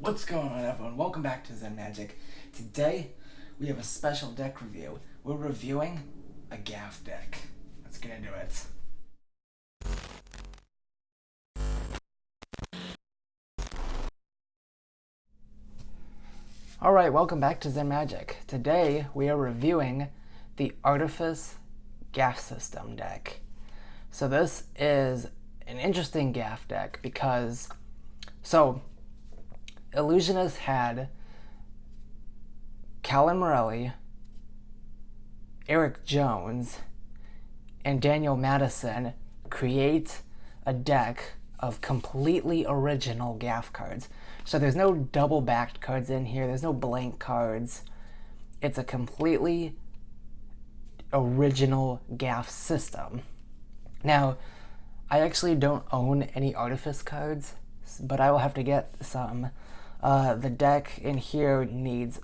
What's going on, everyone? Welcome back to Zen Magic. Today, we have a special deck review. We're reviewing a Gaff deck. Let's get into it. Alright, welcome back to Zen Magic. Today, we are reviewing the Artifice Gaff System deck. So this is an interesting Gaff deck because, Illusionist had Callan Morelli, Eric Jones, and Daniel Madison create a deck of completely original Gaff cards. So there's no double-backed cards in here, there's no blank cards. It's a completely original Gaff system. Now, I actually don't own any Artifice cards, but I will have to get some. The deck in here needs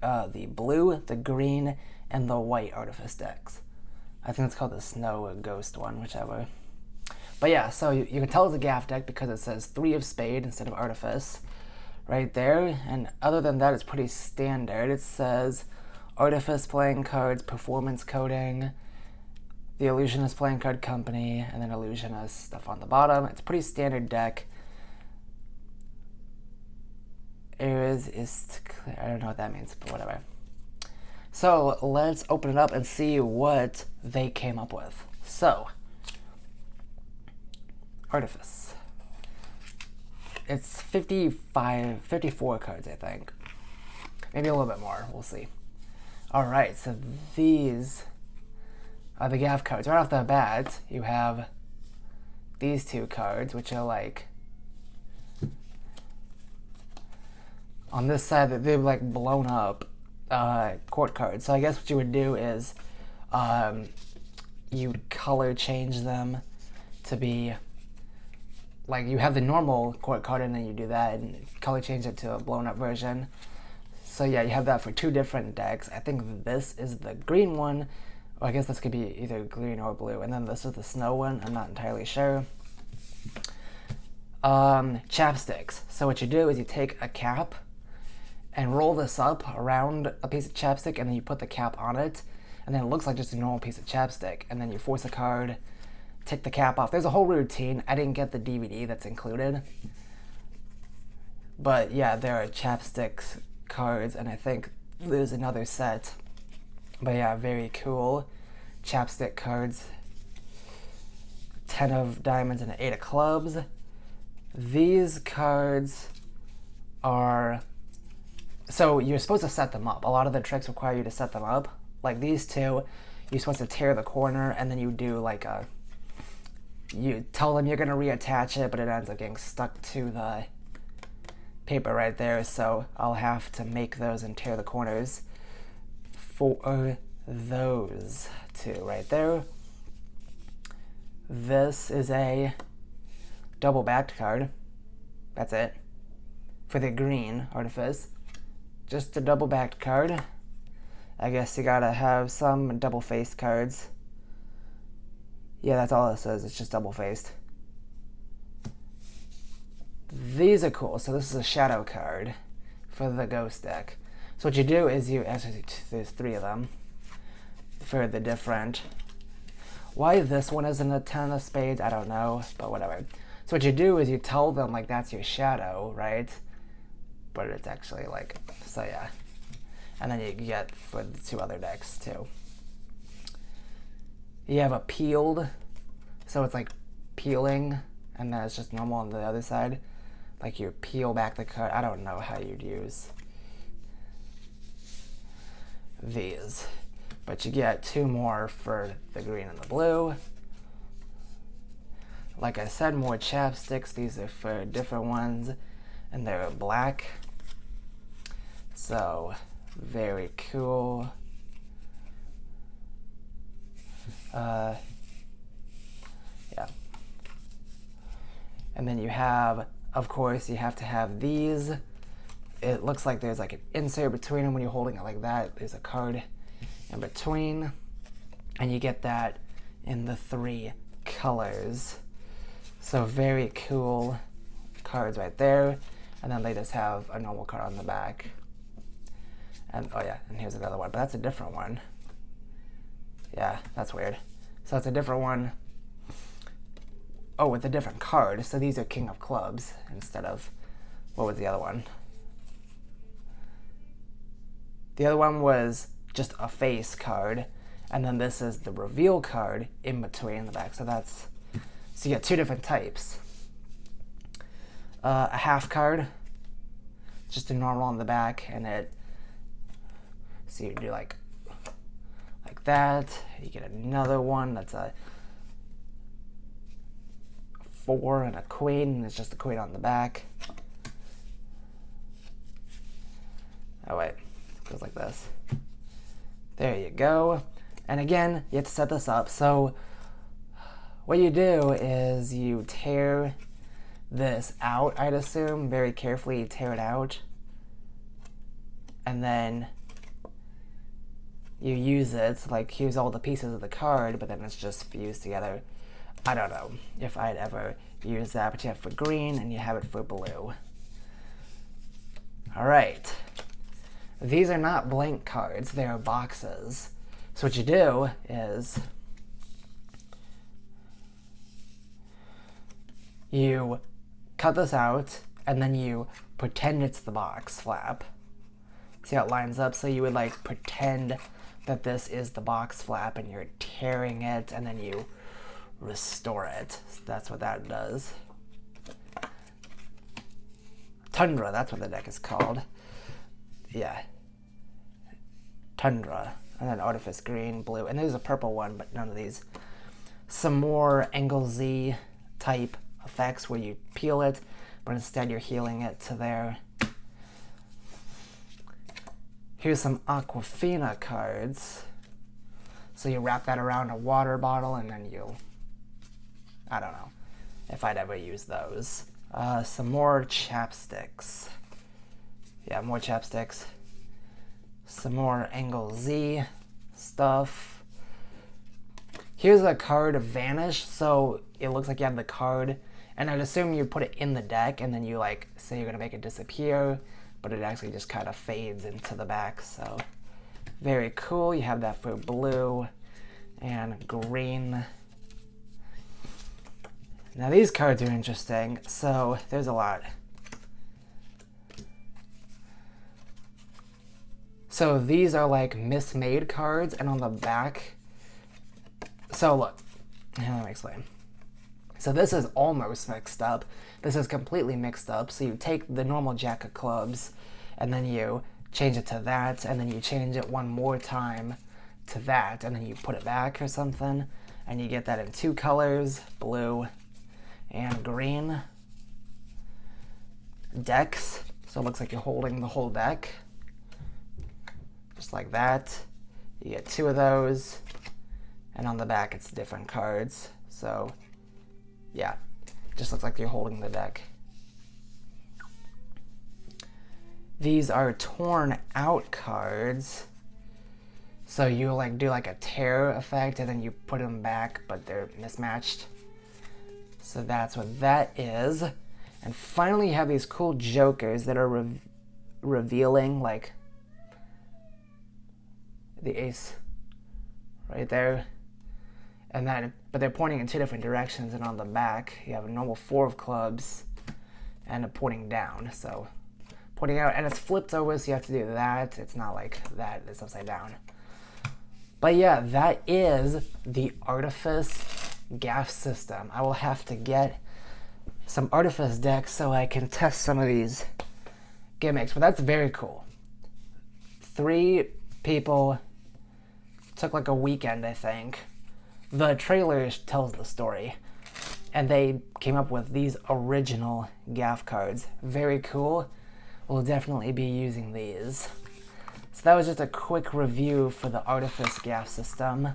the blue, the green, and the white Artifice decks. I think it's called the Snow or Ghost one, whichever. But yeah, so you can tell it's a Gaff deck because it says 3 of Spade instead of Artifice right there. And other than that, it's pretty standard. It says Artifice playing cards, performance coding, the Illusionist playing card company, and then Illusionist stuff on the bottom. It's a pretty standard deck. I don't know what that means, but whatever. So let's open it up and see what they came up with. So, Artifice. It's 54 cards, I think. Maybe a little bit more, we'll see. Alright, so these are the Gaff cards. Right off the bat, you have these 2 cards, which are like, on this side, they're like blown up court cards. So I guess what you would do is you'd color change them to be like you have the normal court card and then you do that and color change it to a blown up version. So yeah, you have that for 2 different decks. I think this is the green one. Well, I guess this could be either green or blue. And then this is the snow one. I'm not entirely sure. Chapsticks. So what you do is you take a cap and roll this up around a piece of chapstick, and then you put the cap on it, and then it looks like just a normal piece of chapstick, and then you force a card, take the cap off. There's a whole routine. I didn't get the DVD that's included, but yeah, there are chapsticks cards, and I think there's another set. But yeah, very cool chapstick cards. 10 of diamonds and an 8 of clubs. These cards are, so you're supposed to set them up. A lot of the tricks require you to set them up. Like these 2, you're supposed to tear the corner and then you do like you tell them you're gonna reattach it, but it ends up getting stuck to the paper right there. So I'll have to make those and tear the corners for those 2 right there. This is a double backed card. That's it. For the green Artifice. Just a double backed card. I guess you gotta have some double faced cards. Yeah, that's all it says. It's just double faced. These are cool. So this is a shadow card for the ghost deck. So what you do is actually there's 3 of them for the different. Why this one isn't a 10 of spades, I don't know, but whatever. So what you do is you tell them like that's your shadow, right? But it's actually like, so yeah. And then you get for the 2 other decks too. You have a peeled, so it's like peeling, and then it's just normal on the other side. Like you peel back the card. I don't know how you'd use these. But you get 2 more for the green and the blue. Like I said, more chapsticks. These are for different ones. And they're black. So, very cool. Yeah. And then you have, of course, you have to have these. It looks like there's like an insert between them when you're holding it like that. There's a card in between. And you get that in the 3 colors. So very cool cards right there. and then they just have a normal card on the back. And oh yeah, and here's another one, but that's a different one. Yeah, that's weird. So it's a different one. Oh, with a different card. So these are King of Clubs instead of, what was the other one? The other one was just a face card, and then this is the reveal card in between the back. So you get two different types. A half card, just a normal on the back, and so you do like that. You get another one that's a 4 and a queen, and it's just a queen on the back. Oh wait, it goes like this. There you go. And again, you have to set this up. So what you do is you tear this out, I'd assume, very carefully. You tear it out, and then you use it, like here's all the pieces of the card, but then it's just fused together. I don't know if I'd ever use that, but you have it for green and you have it for blue. All right. These are not blank cards, they are boxes. So what you do is you cut this out and then you pretend it's the box flap. See how it lines up? So you would like pretend that this is the box flap and you're tearing it and then you restore it. So that's what that does. Tundra, that's what the deck is called. Yeah. Tundra. And then Artifice green, blue. And there's a purple one, but none of these. Some more Angle Z type effects where you peel it, but instead you're healing it to there. Here's some Aquafina cards. So you wrap that around a water bottle and then I don't know if I'd ever use those. Some more Chapsticks. Yeah, more Chapsticks. Some more Angle Z stuff. Here's a card of Vanish. So it looks like you have the card, and I'd assume you put it in the deck and then you like say you're gonna make it disappear, but it actually just kind of fades into the back. So very cool. You have that for blue and green. Now these cards are interesting. So there's a lot. So these are like mismade cards, and on the back, so look, let me explain. So this is almost mixed up. This is completely mixed up. So you take the normal Jack of Clubs and then you change it to that, and then you change it one more time to that, and then you put it back or something, and you get that in two colors, blue and green. Decks, so it looks like you're holding the whole deck. Just like that. You get two of those, and on the back it's different cards. So yeah, just looks like you're holding the deck. These are torn out cards. So you like do like a tear effect and then you put them back, but they're mismatched. So that's what that is. And finally you have these cool jokers that are revealing, like the ace right there. And then, but they're pointing in two different directions, and on the back you have a normal 4 of clubs and a pointing down. So pointing out, and it's flipped over, so you have to do that. It's not like that, it's upside down. But yeah, that is the Artifice Gaff system. I will have to get some Artifice decks so I can test some of these gimmicks, but that's very cool. 3 people, took like a weekend, I think. The trailer tells the story, and they came up with these original Gaff cards. Very cool. We'll definitely be using these. So that was just a quick review for the Artifice Gaff system.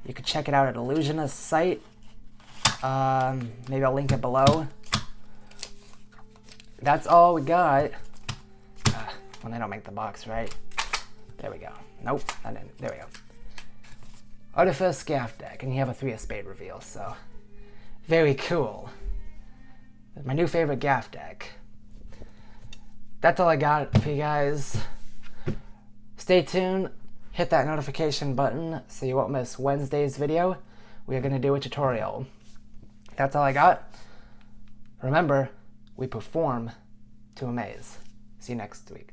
You can check it out at Illusionist's site. Maybe I'll link it below. That's all we got. When they don't make the box, right? There we go. Nope, I didn't. There we go. Artifice Gaff deck, and you have a 3 of spade reveal, so very cool. My new favorite Gaff deck. that's all I got for you guys. Stay tuned. Hit that notification button so you won't miss Wednesday's video. We are going to do a tutorial. That's all I got. Remember, we perform to amaze. See you next week.